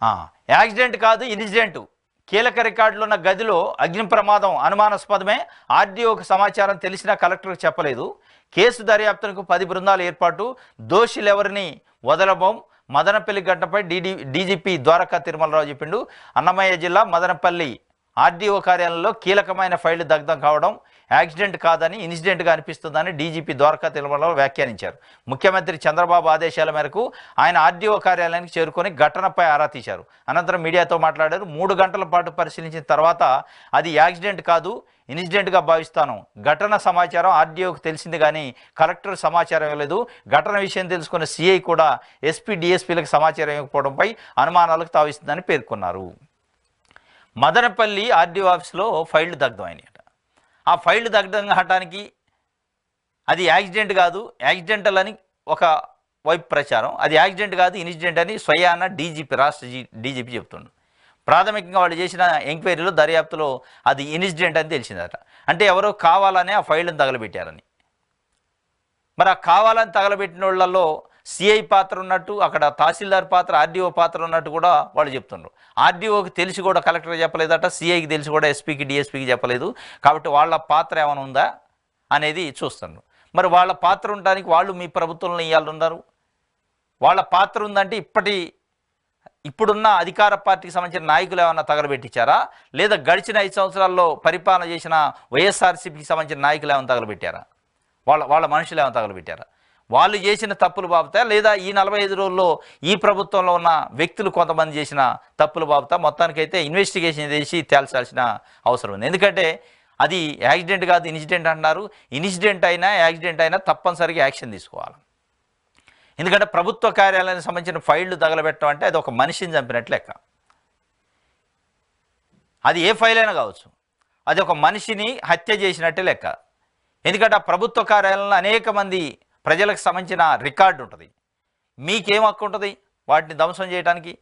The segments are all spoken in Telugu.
ఆ, యాక్సిడెంట్ కాదు ఇన్సిడెంట్. కీలక రికార్డులు ఉన్న గదిలో అగ్ని ప్రమాదం అనుమానాస్పదమే. ఆర్డీఓకు సమాచారం తెలిసినా కలెక్టర్కు చెప్పలేదు. కేసు దర్యాప్తునకు 10 బృందాల ఏర్పాటు. దోషులెవరిని వదలబోం. మదనపల్లి ఘటనపై డీజీపీ ద్వారకా తిరుమలరావు చెప్పిండు. అన్నమయ్య జిల్లా మదనపల్లి ఆర్డీఓ కార్యాలయంలో కీలకమైన ఫైళ్లు దగ్ధం కావడం యాక్సిడెంట్ కాదని ఇన్సిడెంట్గా అనిపిస్తుందని డీజీపీ ద్వారకా తిరుమలరావు వ్యాఖ్యానించారు. ముఖ్యమంత్రి చంద్రబాబు ఆదేశాల మేరకు ఆయన ఆర్డీఓ కార్యాలయానికి చేరుకొని ఘటనపై ఆరా తీశారు. అనంతరం మీడియాతో మాట్లాడారు. 3 గంటల పాటు పరిశీలించిన తర్వాత అది యాక్సిడెంట్ కాదు ఇన్సిడెంట్గా భావిస్తాను. ఘటన సమాచారం ఆర్డీఓకు తెలిసింది కానీ కలెక్టర్ సమాచారం ఇవ్వలేదు. ఘటన విషయం తెలుసుకున్న సిఐ కూడా ఎస్పీ డిఎస్పీలకు సమాచారం ఇవ్వకపోవడంపై అనుమానాలకు తావిస్తుందని పేర్కొన్నారు. మదనపల్లి ఆర్డీఓ ఆఫీస్లో ఫైళ్లు దగ్ధం అయినాయట. ఆ ఫైళ్లు దగ్ధం కావడానికి అది యాక్సిడెంట్ కాదు యాక్సిడెంటల్ అని ఒక వైపు ప్రచారం. అది యాక్సిడెంట్ కాదు ఇన్సిడెంట్ అని స్వయాన డీజీపీ రాష్ట్ర డీజీపీ చెప్తుండు. ప్రాథమికంగా వాళ్ళు చేసిన ఎంక్వైరీలో దర్యాప్తులో అది ఇన్సిడెంట్ అని తెలిసిందట. అంటే ఎవరో కావాలనే ఆ ఫైళ్ళను తగలబెట్టారని. మరి ఆ కావాలని తగలబెట్టిన వాళ్ళల్లో సిఐ పాత్ర ఉన్నట్టు, అక్కడ తహసీల్దార్ పాత్ర, ఆర్డీఓ పాత్ర ఉన్నట్టు కూడా వాళ్ళు చెప్తున్నారు. ఆర్డీఓకి తెలిసి కూడా కలెక్టర్ చెప్పలేదట, సిఐకి తెలిసి కూడా ఎస్పీకి డిఎస్పీకి చెప్పలేదు. కాబట్టి వాళ్ళ పాత్ర ఏమైనా ఉందా అనేది చూస్తున్నారు. మరి వాళ్ళ పాత్ర ఉండడానికి వాళ్ళు మీ ప్రభుత్వంలో ఇవ్వాలన్నారు. వాళ్ళ పాత్ర ఉందంటే ఇప్పుడున్న అధికార పార్టీకి సంబంధించిన నాయకులు ఏమన్నా తగలబెట్టించారా, లేదా గడిచిన 5 సంవత్సరాల్లో పరిపాలన చేసిన వైఎస్ఆర్సీపీకి సంబంధించిన నాయకులు ఏమైనా తగలబెట్టారా, వాళ్ళ మనుషులు ఏమైనా తగలబెట్టారా, వాళ్ళు చేసిన తప్పులు బాబుతా, లేదా ఈ 45 రోజుల్లో ఈ ప్రభుత్వంలో ఉన్న వ్యక్తులు కొంతమంది చేసిన తప్పులు బాబుతా, మొత్తానికైతే ఇన్వెస్టిగేషన్ చేసి తేల్చాల్సిన అవసరం ఉంది. ఎందుకంటే అది యాక్సిడెంట్ కాదు ఇన్సిడెంట్ అంటున్నారు. ఇన్సిడెంట్ అయినా యాక్సిడెంట్ అయినా తప్పనిసరిగా యాక్షన్ తీసుకోవాలి. ఎందుకంటే ప్రభుత్వ కార్యాలయానికి సంబంధించిన ఫైళ్లు తగలబెట్టడం అంటే అది ఒక మనిషిని చంపినట్లు లెక్క. అది ఏ ఫైల్ అయినా కావచ్చు, అది ఒక మనిషిని హత్య చేసినట్టే లెక్క. ఎందుకంటే ఆ ప్రభుత్వ కార్యాలయంలో అనేక మంది ప్రజలకు సంబంధించిన రికార్డు ఉంటుంది. మీకేం హక్కు ఉంటుంది వాటిని ధ్వంసం చేయడానికి?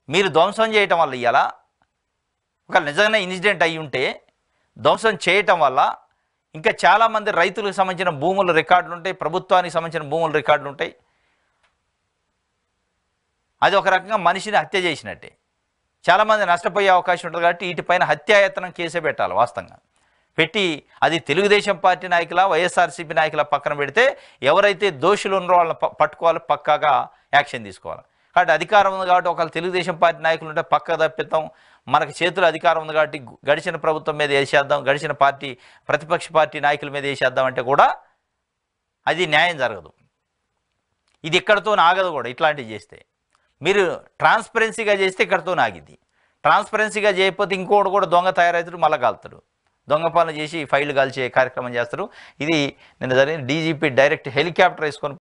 మీరు ధ్వంసం చేయటం వల్ల ఇలా ఒక నిజంగా ఇన్సిడెంట్ అయ్యి ఉంటే ధ్వంసం చేయటం వల్ల ఇంకా చాలామంది రైతులకు సంబంధించిన భూముల రికార్డులు ఉంటాయి, ప్రభుత్వానికి సంబంధించిన భూముల రికార్డులు ఉంటాయి. అది ఒక రకంగా మనిషిని హత్య చేసినట్టే. చాలామంది నష్టపోయే అవకాశం ఉంటుంది. కాబట్టి వీటిపైన హత్యాయత్నం కేసే పెట్టాలి. వాస్తవంగా పెట్టి అది తెలుగుదేశం పార్టీ నాయకుల వైఎస్ఆర్సీపీ నాయకుల పక్కన పెడితే ఎవరైతే దోషులు ఉన్నారో వాళ్ళని పట్టుకోవాలి, పక్కాగా యాక్షన్ తీసుకోవాలి. కాబట్టి అధికారం ఉంది కాబట్టి ఒకళ్ళు తెలుగుదేశం పార్టీ నాయకులు ఉంటే పక్క తప్పిద్దాం, మనకు చేతులు అధికారం ఉంది కాబట్టి గడిచిన ప్రభుత్వం మీద వేసేద్దాం, గడిచిన పార్టీ ప్రతిపక్ష పార్టీ నాయకుల మీద వేసేద్దాం అంటే కూడా అది న్యాయం జరగదు. ఇది ఇక్కడితో ఆగదు కూడా. ఇట్లాంటివి చేస్తే మీరు ట్రాన్స్పరెన్సీగా చేస్తే ఇక్కడితో ఆగిద్ది. ట్రాన్స్పరెన్సీగా చేయకపోతే ఇంకోటి కూడా దొంగ తయారవుతాడు, మళ్ళీ కాలుతాడు. దొంగ పనులు చేసి ఫైళ్లు కాల్చే కార్యక్రమం చేస్తారు. ఇది నిన్న జరిగిన డీజీపీ డైరెక్ట్ హెలికాప్టర్ వేసుకొని